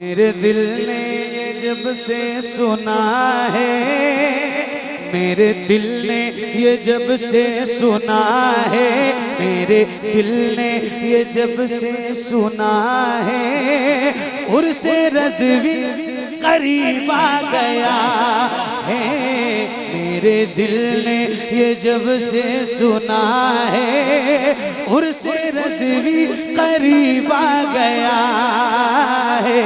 मेरे दिल ने ये जब से सुना है, मेरे दिल ने ये जब से सुना है, मेरे दिल ने ये जब से सुना है, उर्से रज़वी करीब आ गया है। मेरे दिल ने ये जब से सुना है, उर्से रज़वी करीब आ गया है।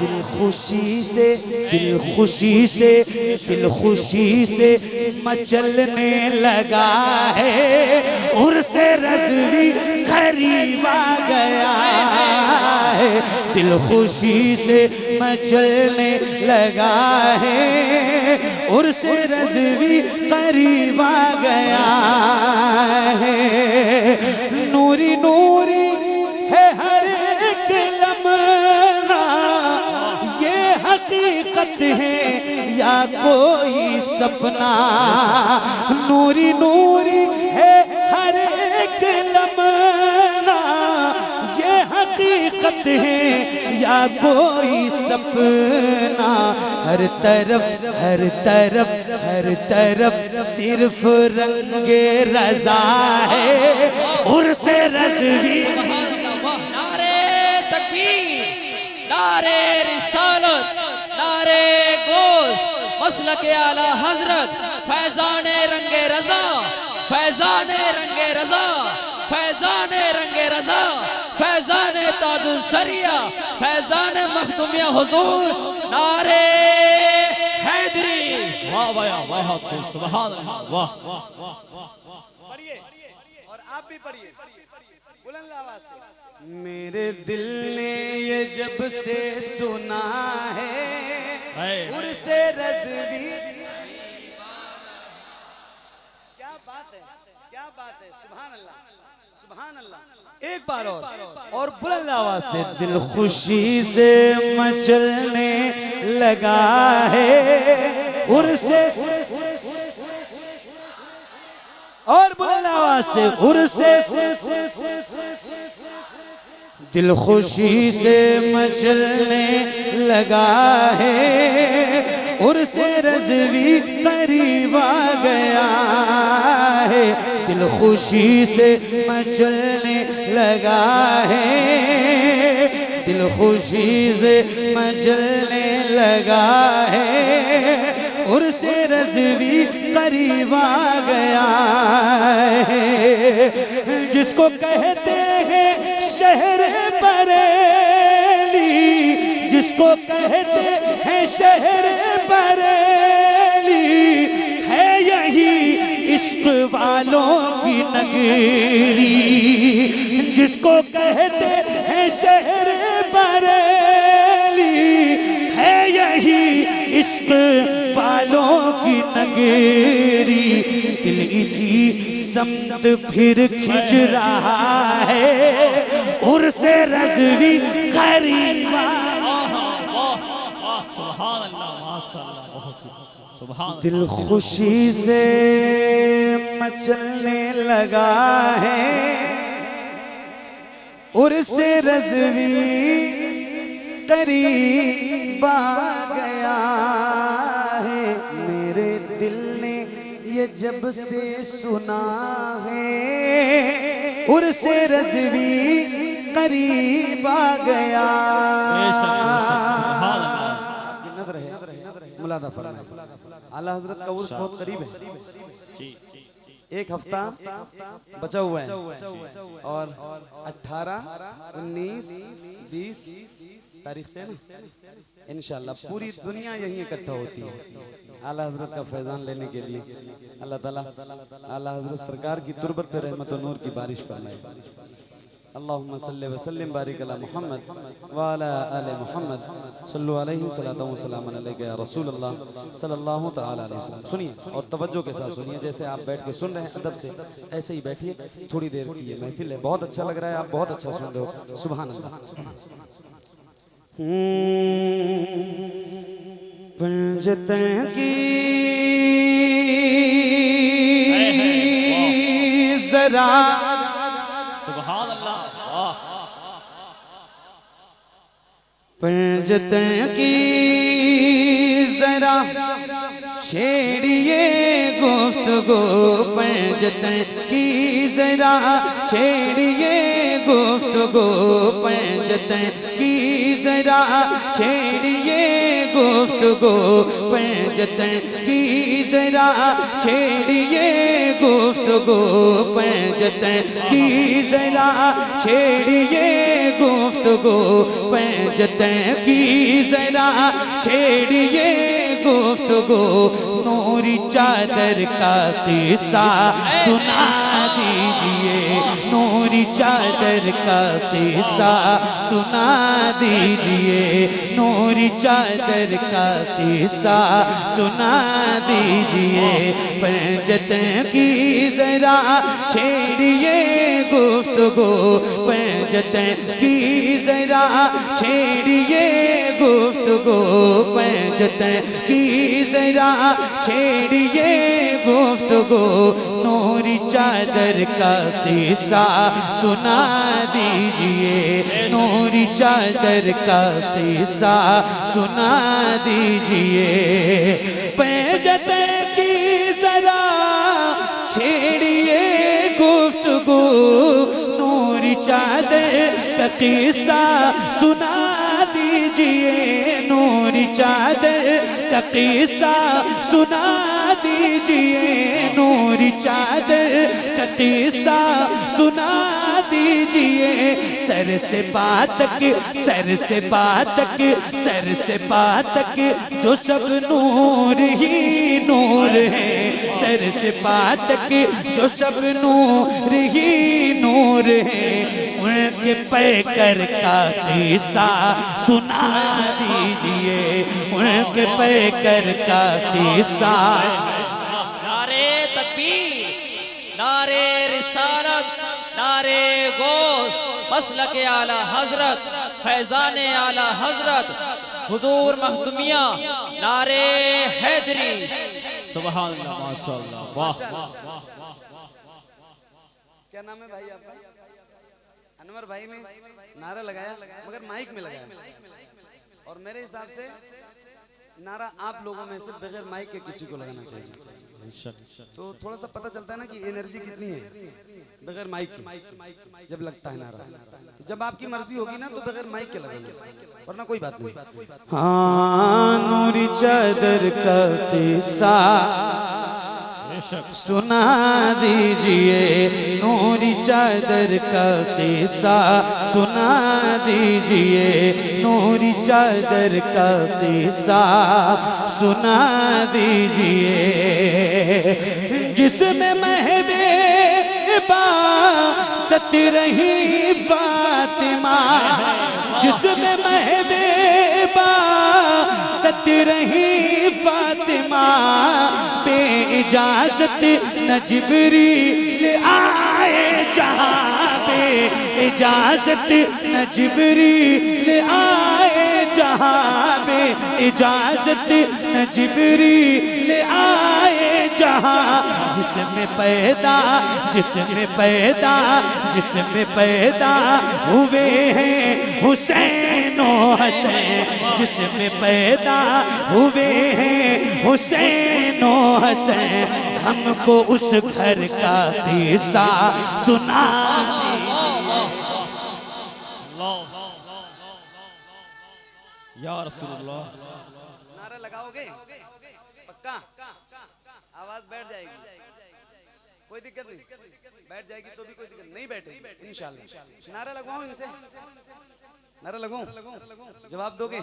दिल खुशी से, दिल खुशी से, दिल खुशी से मचलने लगा है, उर्से रज़वी करीब आ गया है। दिल खुशी से मचलने लगा है, उर्से रज़वी करीब आ गया है। नूरी नूरी है हर एक लम्हा, ये हकीकत है या कोई सपना। नूरी नूरी है हर एक लम्हा, ये हकीकत है या कोई सपना। हर तरफ हर तरफ हर तरफ सिर्फ रंगे रज़ा है, उर्से रज़वी। नारे तकबीर, नारे रिसालत, नारे गोश, मसलके आला हजरत, फैज़ाने रंगे रज़ा, फैज़ाने रंगे रज़ा, फैज़ाने रंगे रज़ा, फैज़ाने ताजुल शरिया, फैज़ाने मखदूमिया हुजूर, नारे हैदरी। वाह वाह वाह, सुभान अल्लाह, वाह। पढ़िए और आप भी पढ़िए बुलंद आवाज से। मेरे दिल ने ये जब से सुना है, उर्से रज़वी। क्या बात है, क्या बात है, सुभान अल्लाह, सुभान अल्लाह। एक बार और बुलंद आवाज से। दिल खुशी से मचलने लगा है, उर्से, और बुलंद आवाज से, उर्से। दिल खुशी से मचलने लगा है, उर्से रज़वी करीब आ गया है। दिल खुशी से मचलने लगा है, दिल खुशी से मचलने लगा है, उर्से रज़वी करीब आ गया है। जिसको कहते हैं शहर बरेली, जिसको कहते हैं शहर बरेली, है यही इश्क वालों की नगरी। जिसको कहते हैं शहर बरेली, है यही इश्क वालों की नगरी। दिल इसी समत फिर खिंच रहा है, उर्से रज़वी करीब। दिल खुशी से मचलने लगा है, उर्से रज़वी करीब आ गया है। मेरे दिल ने ये जब से सुना है, उर्से रज़वी करीब आ गया। नज़र है मुलादा फरमाए, आला हजरत का उर्स बहुत करीब है। एक हफ्ता बचा हुआ है और 18, 19, 20 तारीख से ना इंशाल्लाह पूरी दुनिया यहीं इकट्ठा होती है आला हजरत का फैजान लेने के लिए। अल्लाह ताला आला हजरत सरकार की तुरबत पे रहमत और नूर की बारिश फरमाए। अल्लाहुम्मा सल्ली व सल्लिम बारिक अला मुहम्मद व अला आले मुहम्मद सल्लु अलैहि सलातु व सलाम अलैका या रसूल अल्लाह सल्लल्लाहु तआला अलैहि वसल्लम। सुनिए और तवज्जो के साथ सुनिए, जैसे आप बैठ के सुन रहे हैं अदब से ऐसे ही बैठिए। थोड़ी देर की ये महफिल है, बहुत अच्छा लग रहा है, आप बहुत अच्छा सुन रहे हो, सुभान अल्लाह। पंजतन की जरा पंजतन की जरा छेड़िए गुफ्तगू, पंजतन की जरा छेड़िए गुफ्तगू, पंजतन की जरा छेड़िए गुफ्तगू, पंजतन की जरा छेड़िए गुफ्तगू, पंजतन की जरा छेड़िए गुफ्तगू, पंजतन की जरा छेड़िए गुफ्तगू, नूरी चादर का किस्सा सुना दीजिए, नूरी चादर का किस्सा सुना दीजिए, नूरी चादर का किस्सा सुना दीजिए, पंजतन की जरा छेड़िए गुफ्तगू, पंजतन की जरा छेड़िए गुफ्तगू, पंजतन की जरा छेड़िए गुफ्तगू, नूरी चादर का किस्सा सुना दीजिए, नूरी चादर का किस्सा सुना दीजिए, पंजतन की जरा छेड़िए गुफ्तगू, नूरी चादर का किस्सा सुना दीजिए, नूरी चादर का किस्सा सुना दीजिए, नूरी चादर का किस्सा सुना दीजिए, सर से पातक, सर से पातक, सर से पातक जो सब नूर ही नूर है, सर से पातक जो सब नूर ही नूर है, उनके पैकर का किस्सा सुना दीजिए, उनके पैकर का किस्सा। नारे तकबीर, नारे रिसालत, नारे गौस, मसलके आला हजरत, फैजाने आला हजरत, हुजूर महतुमिया, नारे हैदरी, सुभान अल्लाह, माशाअल्लाह, वाह। क्या नाम है भाई आपका? अनवर भाई ने नारा लगाया मगर माइक में लगाया, और मेरे हिसाब से नारा आप लोगों में से बगैर माइक के किसी को लगाना चाहिए, तो थोड़ा सा पता चलता है ना कि एनर्जी कितनी है बगैर माइक के जब लगता है नारा। तो जब आपकी मर्जी होगी ना तो बगैर माइक के लगेंगे, वरना कोई बात नहीं। हाँ, नूरी चादर का किस्सा सुना दीजिए, नूरी चादर का किस्सा सुना दीजिए, नूरी चादर का किस्सा सुना दीजिए, जिसमें महवे इबादत रही फातिमा, जिसमें महवे इबादत रही फातिमा, इजाजत न जिब्रील आए जहाँ पे, इजाजत न जिब्रील आए जहाँ पे, इजाजत न जिब्रील आए जहाँ, जिसमें पैदा, जिसमें पैदा, जिसमें पैदा हुए हैं हुसैन और हसन, जिसमें पैदा हुए हैं हुसैन और हसन, हमको उस घर का किस्सा सुना या रसूलुल्लाह। नारा लगाओगे पक्का? आवाज बैठ जाएगी, कोई दिक्कत नहीं, बैठ जाएगी तो भी कोई दिक्कत नहीं, बैठेगी इंशाल्लाह। नारा लगवाऊं इनसे, नारा लगाऊं? जवाब दोगे?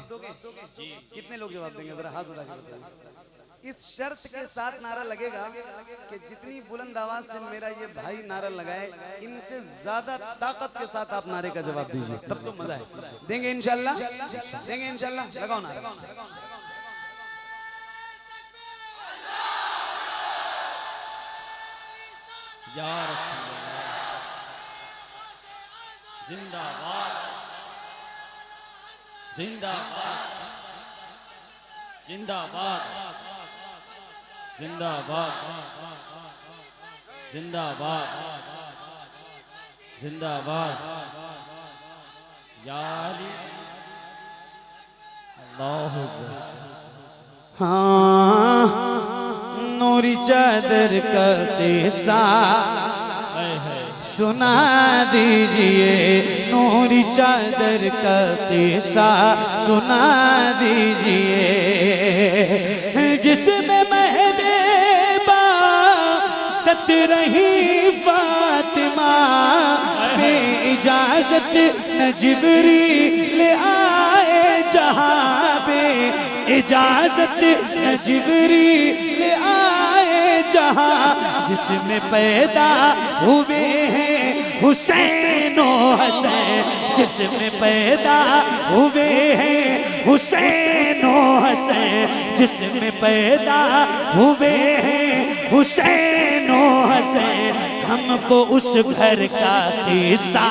कितने लोग जवाब देंगे जरा हाथ उठा के बताइए। इस शर्त के साथ नारा लगेगा कि जितनी बुलंद आवाज से मेरा ये भाई नारा लगाए, इनसे ज्यादा ताकत के साथ आप नारे का जवाब दीजिए, तब तो मजा है। देंगे इंशाल्लाह? देंगे इंशाल्लाह। लगाओ नारा। या रसूलुल्लाह, जिंदाबाद, जिंदाबाद, जिंदाबाद, जिंदाबाद, जिंदाबाद, जिंदाबाद, या अली, हाँ नूरी चादर का किस्सा सुना दीजिए, नूरी चादर का किस्सा सुना दीजिए, जिसमें महबूबा तत रही फातिमा, बे इजाजत न जिब्रील आए जहाँ, बे इजाजत न जिब्रील आए जहाँ, जिसमें पैदा हुए हैं हुसैन ओ हसन, जिसमें पैदा हुए हैं हुसैन ओ हसन, जिसमें पैदा हुए हैं हुसैन ओ हसन, हमको उस घर का किस्सा,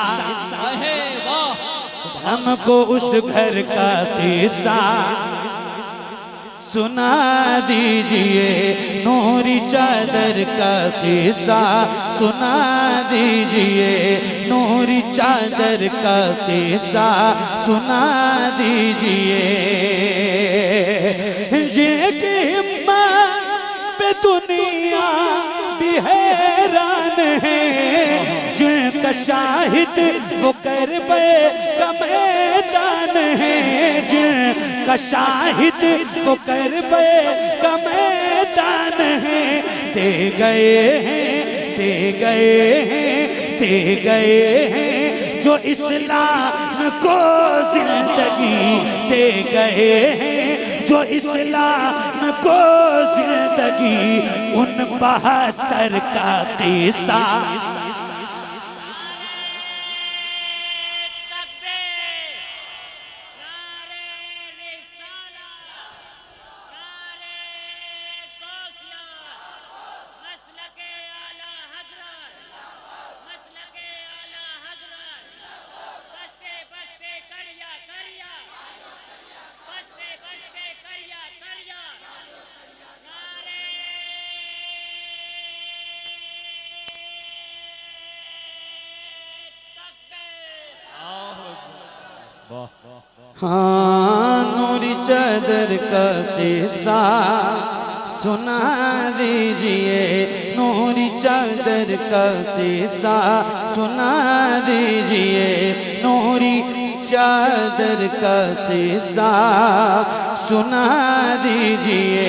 हमको उस घर का किस्सा सुना दीजिए, नूरी चादर का किस्सा सुना दीजिए, नूरी चादर का किस्सा सुना दीजिए, जिनकी हिम्मत पे दुनिया भी हैरान है, जिनका शाहिद वो करबे का मैदान है, जिनका शाहिद वो करबे का मैदान है, दे गए हैं दे गए हैं दे गए हैं जो इस्लाम को जिंदगी, दे गए हैं जो इस्लाम को जिंदगी, उन 72 का किस्सा हाँ नूरी चादर का किस्सा सुना दीजिए, नूरी चादर का किस्सा सुना दीजिए, नूरी चादर का किस्सा सुना दीजिए।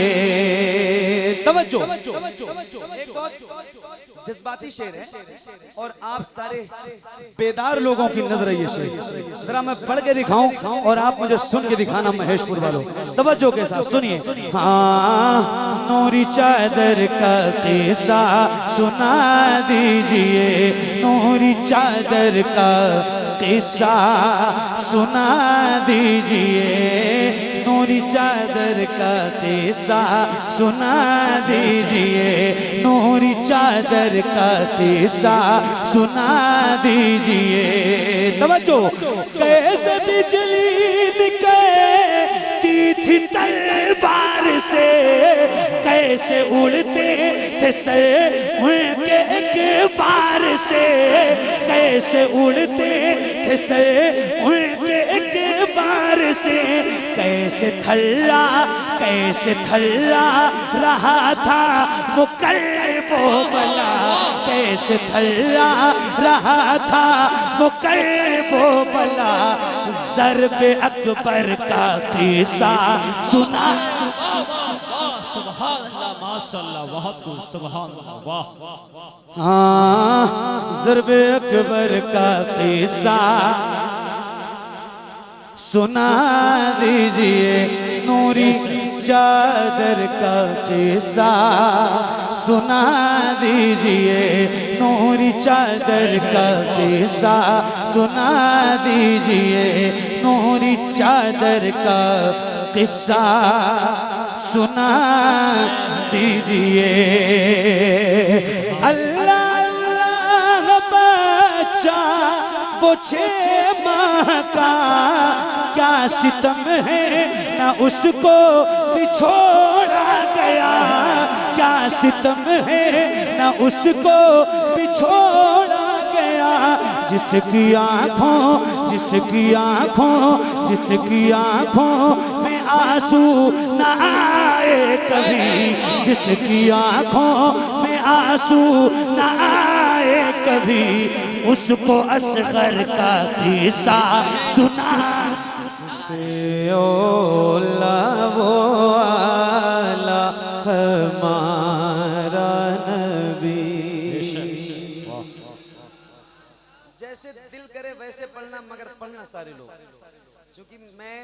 तवज्जो, एक बहुत जज्बाती शेर है और आप सारे बेदार लोगों की नजर है ये शेर, जरा मैं पढ़ के दिखाऊं और आप मुझे सुन के दिखाना महेशपुर वालों, तवज्जो के साथ सुनिए। हाँ नूरी चादर का किस्सा सुना दीजिए, नूरी चादर का किस्सा सुना दीजिए, नूरी चादर का किस्सा सुना दीजिए, नूरी चादर का किस्सा सुना दीजिए। तवज्जो, कैसे बिजली निकलती थी तलवार से, कैसे उड़ते थे सर उनके एक बार से, कैसे उड़ते थे सर उनके एक बार से, कैसे थल्ला रहा था वो कर्बो बला, कैसे थल्ला रहा था वो कर्बो बला, ज़र्ब-ए अकबर का किस्सा सुना। सुभान अल्लाह माशाअल्लाह, बहुत खूब, सुभान अल्लाह, वाह। हाँ ज़र्ब-ए अकबर का किस्सा सुना दीजिए, नूरी चादर का किस्सा सुना दीजिए, नूरी चादर का किस्सा सुना दीजिए, नूरी चादर का किस्सा सुना दीजिए। अल्लाह अल्लाह बच्चा वो 6 माह का क्या सितम है, न उसको बिछोड़ा गया, क्या सितम है न उसको बिछोड़ा गया, जिसकी आँखों में आंसू न आए कभी, जिसकी आंखों में आंसू न आए कभी, उसको असगर का किस्सा सुना। से ओला वो आला हमारा नबी। जैसे दिल करे वैसे पढ़ना, मगर पढ़ना सारे लोग, क्योंकि मैं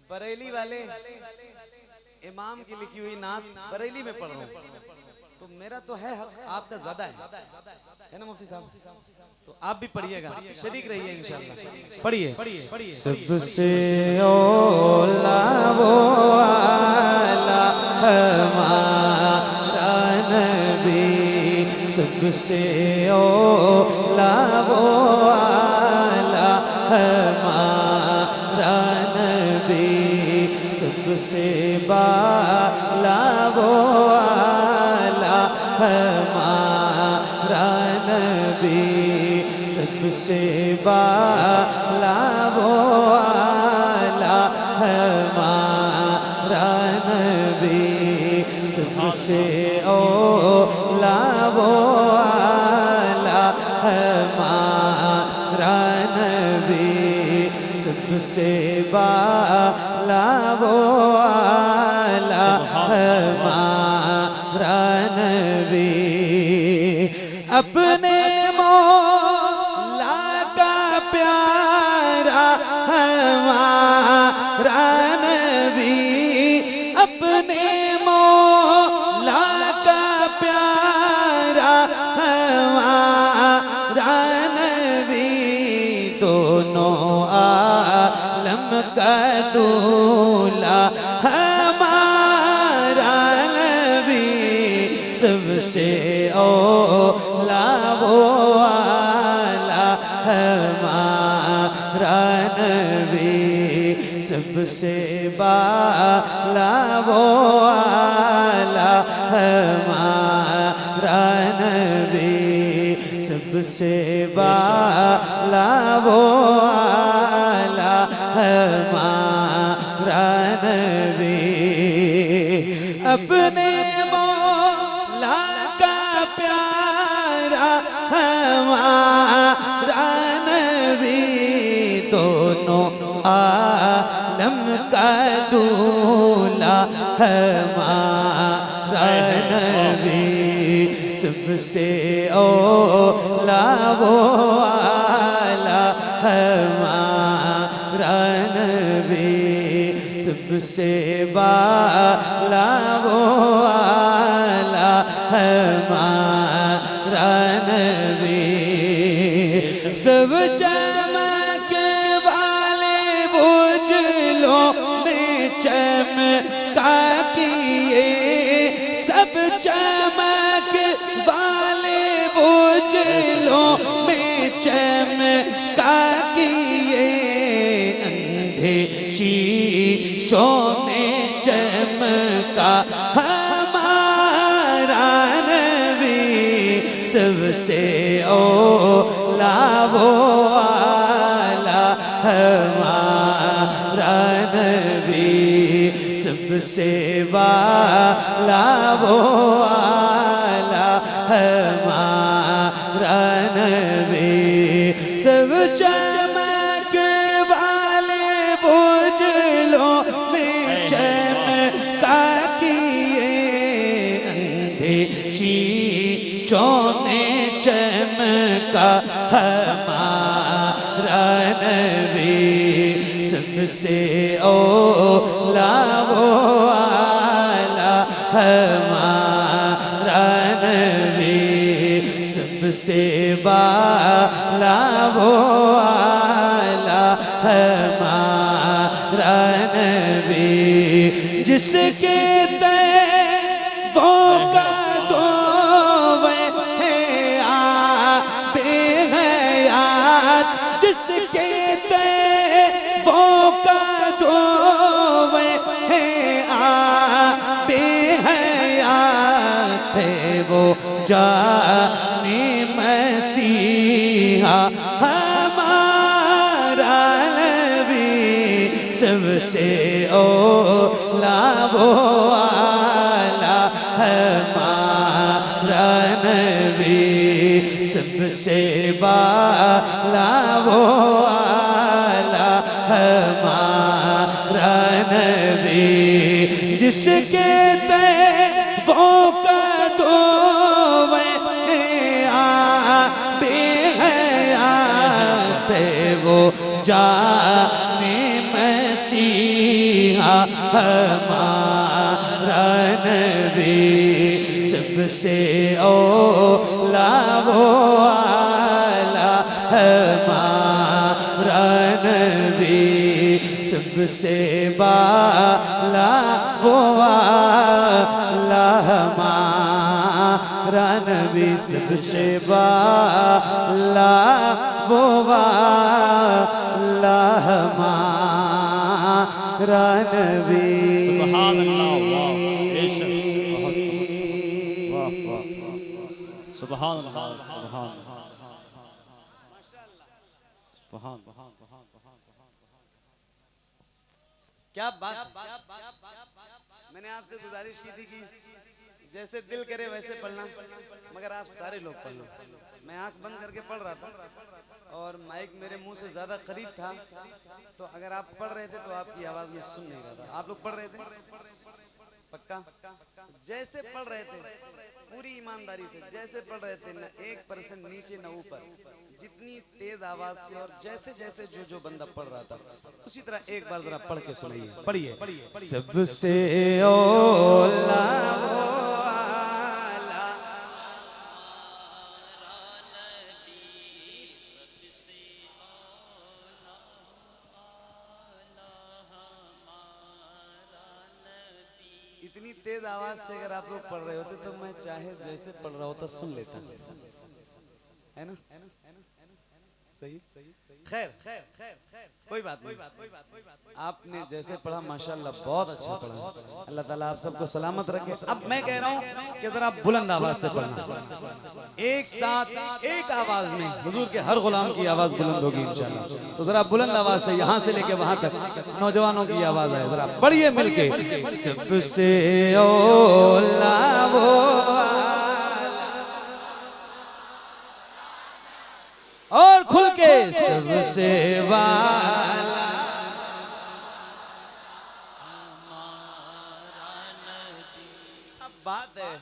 बरेली वाले इमाम की लिखी हुई नात बरेली में पढ़ रहा हूँ, तो मेरा तो है हक, आपका ज्यादा है ना मुफ्ती साहब? तो आप भी पढ़िएगा, शरीक रहिए इंशाल्लाह। पढ़िए। सबसे औला वो आला हमारा नबी, सबसे औला वो आला हमारा नबी, सबसे बाला वो आला हमारा नबी, सबसे बाला वो आला हमारा नबी, सबसे औला वो आला हमारा नबी, सबसे बाला वो आला हमारा नबी। अपने मौला का प्यारा हमारा नबी, अपने मौला का प्यारा हमारा नबी, दोनों आलम का दूल्हा हमारा नबी, सबसे औला वो आला हमारा नबी, सबसे बाला वो आला हमारा नबी, सबसे बाला वो आला हमारा नबी। अपने मौला का प्यारा हमारा नबी, दोनों आलम का दूल्हा हमारा नबी, सबसे औला वो आला हमारा नबी, सबसे बाला वो आला हमारा नबी। सब चमक वाले उजलों में चमका किए, सब चमक वाले उजलों में चमका किए, अंधे शीशों में चमका हमारा नबी, सबसे औला वो आला हमारा नबी, सबसे बाला वो आला हमारा नबी। सब चमक वाले उजलों में चमका किए, अंधे शीशों ने चमका हमारा नबी, सबसे औला वो आला हमारा नबी, सबसे बाला वो आला हमारा नबी, जिसके तैबों का दो बेहयात, जिसके तैबों का दो बेहयात थे, वो जाने मसीहा हमारा नबी, सबसे ओला वो आला हमारा नबी, सबसे बाला वो आला हमारा नबी, जिसके ते वो कदो वो जाने मसीहा हमारा नबी, सबसे ओला वो आला हमारा नबी, सबसे बाला वो आला हमारा नबी, सबसे बाला वो वाला हमारा नबी। सुभान अल्लाह, वाह, बेशक, वाह वाह, सुभान अल्लाह, सुभान सुभान। क्या बात। मैंने आपसे गुजारिश की थी कि जैसे दिल करे वैसे पढ़ना, मगर आप सारे लोग पढ़ लो। मैं आंख बंद करके पढ़ रहा था और माइक मेरे मुंह से ज्यादा करीब था, तो अगर आप पढ़ रहे थे तो आपकी आवाज में सुन नहीं रहा था। आप लोग पढ़ रहे थे पक्का? जैसे पढ़ रहे थे पूरी ईमानदारी से, जैसे पढ़ रहे थे, न 1% नीचे न ऊपर, जितनी तेज आवाज से और जैसे जैसे जो बंदा पढ़ रहा था उसी तरह एक बार जरा पढ़ के सुनाइए। पढ़िए। सबसे ओला वो इतनी तेज आवाज से अगर आप लोग पढ़ रहे होते तो मैं चाहे जैसे पढ़ रहा होता सुन लेता, है ना? सही। खैर कोई बात नहीं, आपने जैसे पढ़ा माशाल्लाह बहुत अच्छा पढ़ा। अल्लाह ताला आप सबको सलामत रखे। अब मैं कह रहा हूँ कि जरा बुलंद आवाज से पढ़ना, एक साथ एक आवाज में। हुजूर के हर गुलाम की आवाज बुलंद होगी इंशाल्लाह, तो जरा बुलंद आवाज से यहाँ से लेके वहां तक नौजवानों की आवाज है, जरा पढ़िए मिलके। सबसे ओला वो और खुल के सबसे वाला क्या बात है,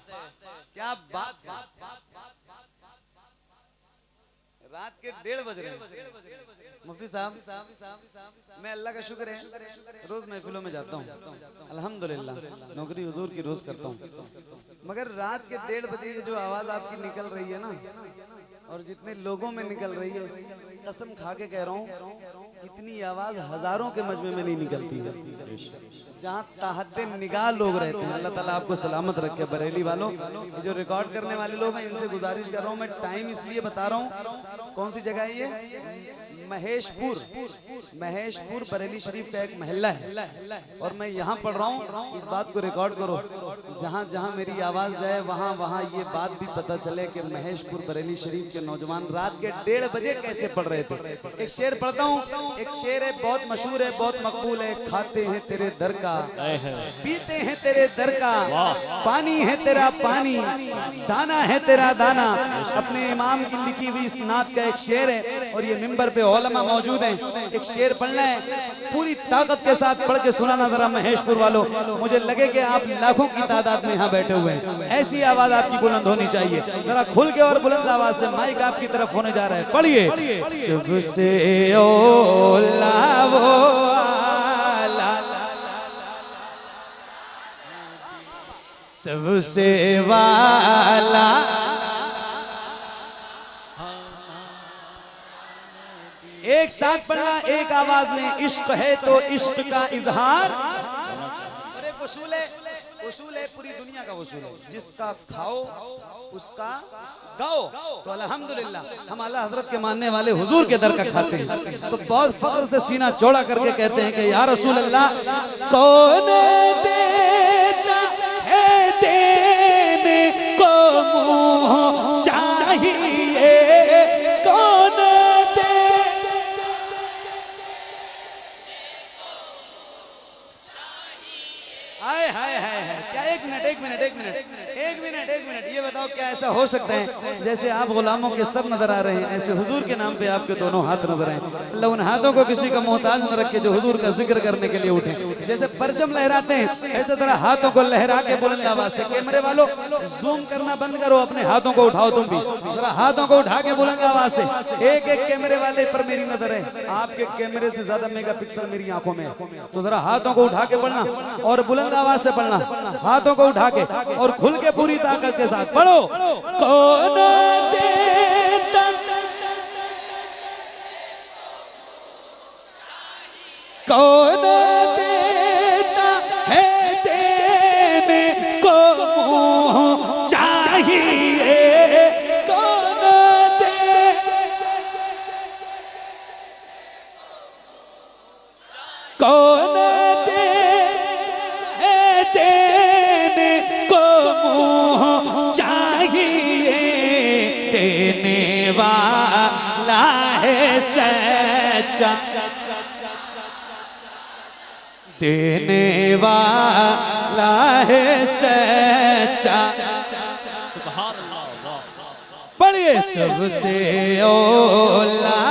क्या बात है। रात के 1:30 बज रहे हैं। मुफ्ती साहब, मैं अल्लाह का शुक्र है रोज महफिलों में जाता हूँ, अल्हम्दुलिल्लाह नौकरी हुजूर की रोज करता हूँ, मगर रात के 1:30 बजे ये जो आवाज आपकी निकल रही है ना, और जितने लोगों में निकल रही है, कसम खा के कह रहा हूँ इतनी आवाज हजारों के मजमे में नहीं निकलती है। जहाँ ताहद्दे निगाह लोग रहते हैं, अल्लाह ताला आपको सलामत रखे। बरेली वालों, ये जो रिकॉर्ड करने वाले लोग हैं, इनसे गुजारिश कर रहा हूँ, मैं टाइम इसलिए बता रहा हूँ, कौन सी जगह है ये? महेशपुर बरेली शरीफ का एक महल्ला है, और मैं यहाँ पढ़ रहा हूँ। इस बात को रिकॉर्ड करो, जहाँ जहाँ मेरी आवाज जाए वहाँ वहाँ ये बात भी पता चले कि महेशपुर बरेली शरीफ के नौजवान रात के 1:30 बजे कैसे पढ़ रहे थे। एक शेर पढ़ता हूँ, एक शेर है बहुत मशहूर है, बहुत मकबूल है। खाते हैं तेरे दर का, पीते हैं तेरे दर का, पानी है तेरा पानी, दाना है तेरा दाना। अपने इमाम की लिखी हुई इस नात का एक शेर है, और ये मिंबर पे उलमा मौजूद हैं। एक शेर पढ़ना है, पूरी ताकत के साथ पढ़ के सुनाना जरा महेशपुर वालों। मुझे लगे कि आप लाखों की तादाद में यहाँ बैठे हुए हैं, ऐसी आवाज आपकी बुलंद होनी चाहिए। जरा खुल के और बुलंद आवाज से, माइक आपकी तरफ होने जा रहा है। पढ़िए। सबसे ओला वो आला, सबसे वाला एक साथ पढ़ना, एक आवाज में। इश्क है तो इश्क का इजहार, और एक उसूल है पूरी दुनिया का उसूल है, जिसका खाओ उसका गाओ। तो अल्हम्दुलिल्लाह हम आला हजरत के मानने वाले हुजूर के दर का खाते हैं, तो बहुत फख्र से सीना चौड़ा करके कहते हैं कि या रसूल अल्लाह, कौन देता है देने को मुँह चाहिए, कौन दे हाय हाय हाय हाय क्या एक मिनट ये बताओ क्या ऐसा हो सकता है जैसे आप गुलामों के सर नजर आ रहे हैं ऐसे हुजूर के नाम पे आपके दोनों हाथ नजर आए। अल्लाह उन हाथों को किसी का मोहताज न रखे जो हुजूर का जिक्र करने के लिए उठे। जैसे परचम लहराते हैं ऐसे तरह हाथों को लहरा के बुलंद आवाज से। कैमरे वालों जूम करना बंद करो, अपने हाथों को उठाओ, तुम भी जरा हाथों को उठा के बुलंद आवाज से। एक एक कैमरे वाले पर मेरी नजर है, आपके कैमरे से ज्यादा मेगापिक्सल मेरी आंखों में है। तो जरा हाथों को उठा के पढ़ना और बुलंद आवाज से पढ़ना, हाथों को उठा के और खुल के पूरी ताकत के साथ पढ़ो। कौन देता कौन देता है देने को मुंह चाहिए, कौन दे कौन दे है देने को मुंह चाहिए, देने वाला है सच्चा, देने वाला है सच्चा। सुभान अल्लाह, वाह, वाह। पढ़िए सबसे औला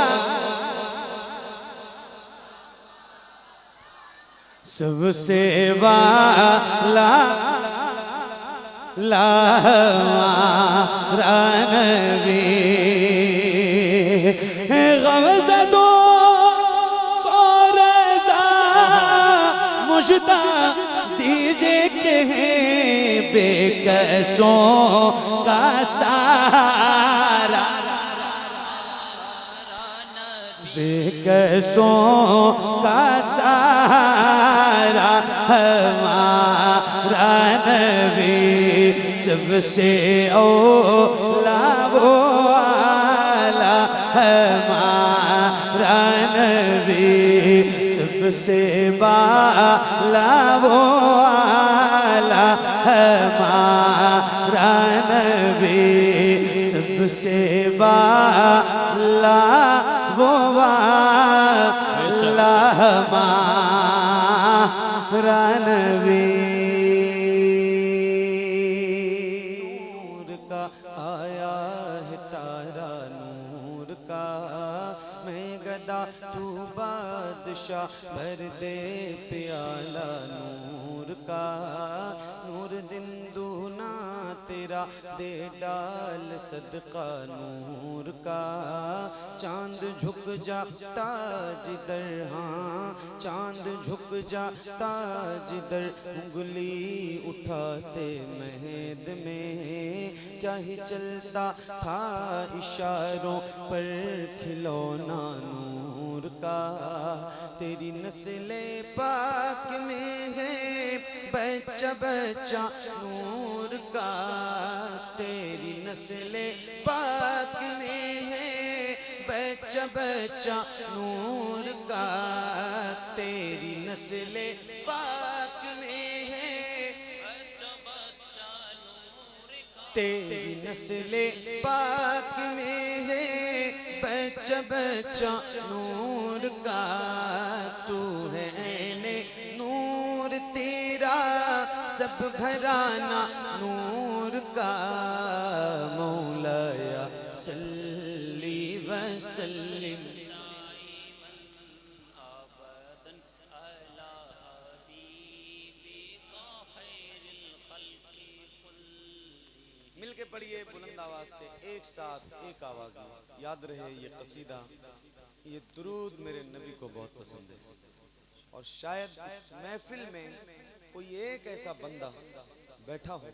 सबसे वाला लाहवारा नबी, गमज़दों को रज़ा मुझदा दीजिए कहें बेकसों का सहारा, बेकसों का सहारा हमारा नबी, सबसे औला वो वाला हमारा नबी, सबसे बाला वो वाला हमारा नबी, सबसे बाला वो वाला हमारा नबी। नूर का आया है तारा, नूर का मैं गदा तू बादशाह, भर दे प्याला नूर का, नूर दिन दूना तेरा दे डाल सदका नूर का, चांद झुक जाता जिधर, हाँ चांद झुक जाता जिधर, उंगली उठाते महद में क्या ही चलता था इशारों पर खिलौना नूर का, तेरी नस्ले पाक में है बच्चा बच्चा नूर का, तेरी नस्ले पाक में है बच्चा बच्चा नूर का, तेरी नस्ले पाक में है बच्चा बच्चा नूर का, तेरी नस्ले पाक में है बच्चा बच्चा नूर का, तू है ने नूर तेरा सब घराना नूर का, मौलाया सल्ली वसल्लिम मिल के पढ़िए बुलंद आवाज से, एक साथ एक आवाज में। याद रहे ये कसीदा, ये दुरूद मेरे नबी को बहुत पसंद है और शायद इस महफिल में कोई एक ऐसा बंदा बैठा हो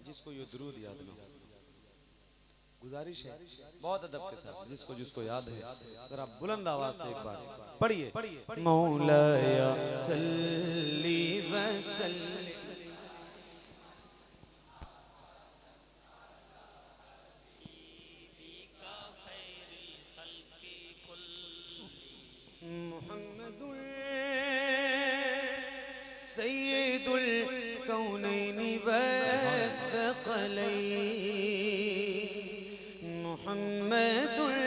जिसको ये दुरूद याद ना हो। गुजारिश है बहुत अदब के साथ, जिसको जिसको याद है जरा बुलंद आवाज से एक बार पढ़िए। मौलाया सल्ली वसल्लिम सय्यदुल कौनैनि वस्सक़लैन, मुहम्मदुल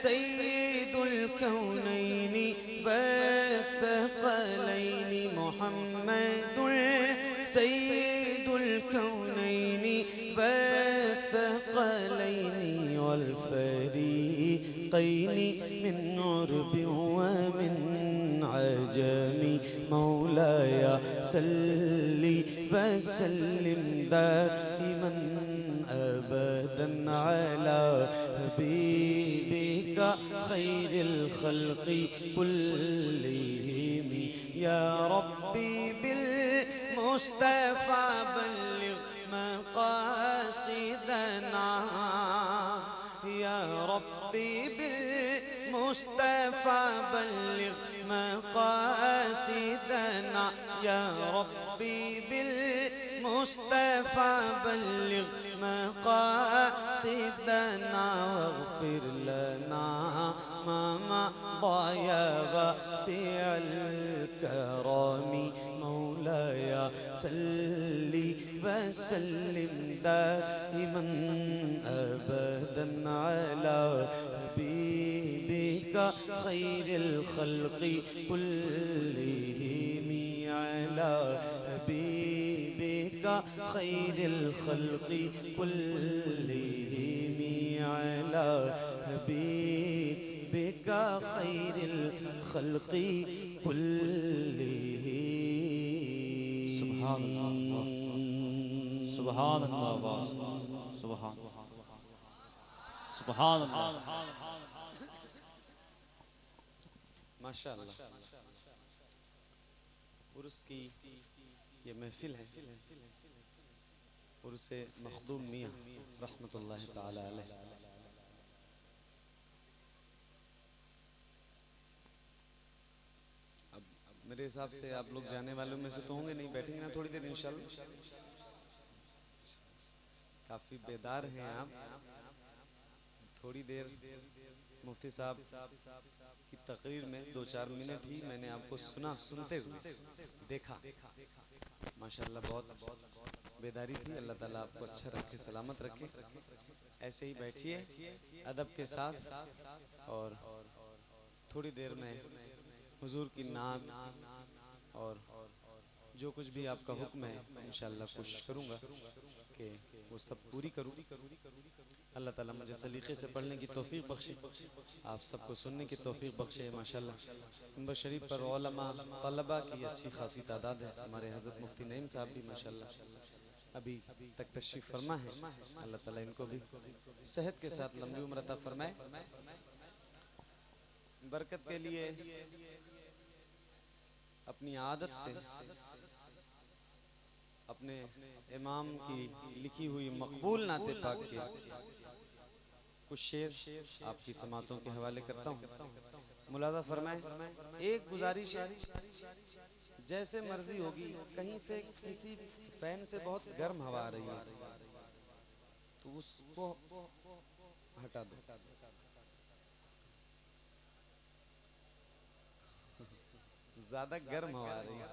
सय्यदुल कौनैनि वस्सक़लैन, मुहम्मद मुहम्मदुल सय्यिदुल कौनैनि वत्थक़लैनि वल फ़रीक़ैनि मिन उर्बि व मिन अजमी मौलाया सल्ली वसल्लिम दाइमन अबदन अला हबीबिका खैरिल खल्क़ि कुल्लिहिम या रब्बी बिल मुस्तफ़ा बल्लिग़ मक़ासिदना या रब्बी बिल मुस्तफ़ा बल्लिग़ मक़ासिदना या रब्बी बिल मुस्तफ़ा बल्लिग़ मक़ासिदना वग़फ़िर लना मा मज़ा या वासिअल करमी मौलाया सल्ली वसल्लिम दाइमन अबदन अला हबीबिका खैरिल खल्क़ि कुल्लिहिम अला हबीबिका खैरिल खल्क़ि कुल्लिहिम अला हबीबिका खैरिल खल्क़ि कुल्लिहिम। सुभान अल्लाह, सुभान सुभान अल्लाह। माशाअल्लाह। उर्स की ये महफिल है, उर्स मखदूम मियाँ रहमतुल्लाह ताला अलैह। अब मेरे हिसाब से आप लोग जाने वालों में से तो होंगे नहीं, बैठेंगे ना थोड़ी देर इंशाल्लाह। काफी बेदार हैं आप। थोड़ी देर मुफ्ती साहब की तकरीर में 2-4 मिनट ही मैंने आपको सुना, सुनते हुए देखा। माशाअल्लाह बहुत बेदारी थी। अल्लाह ताला आपको अच्छा रखे, सलामत रखे। ऐसे ही बैठिए अदब के साथ और थोड़ी देर में हुजूर की नात और जो कुछ भी आपका हुक्म है इंशाअल्लाह कोशिश करूँगा कि वो सब पूरी करूँ। अल्लाह ताला मुझे सलीके से पढ़ने की तौफीक बख्शे, आप सबको सुनने की तौफीक बख्शे। माशाअल्लाह मिंबर शरीफ पर उलमा तलबा की अच्छी खासी तादाद है। हमारे हज़रत मुफ्ती नईम साहब भी माशाअल्लाह अभी तक तशरीफ़ फरमा है। अल्लाह ताला इनको भी सेहत के साथ लंबी उम्र अता फरमाए। बरकत के लिए अपनी आदत से अपने इमाम की लिखी हुई मकबूल नाते पाक के कुछ शेर आपकी समातों के हवाले करता हूँ। मुलाज़ा फरमाए। एक गुजारिश है, जैसे मर्जी होगी, कहीं से किसी फैन से बहुत गर्म हवा आ रही है तो उसको हटा दो। ज्यादा गर्म हवा आ रही है।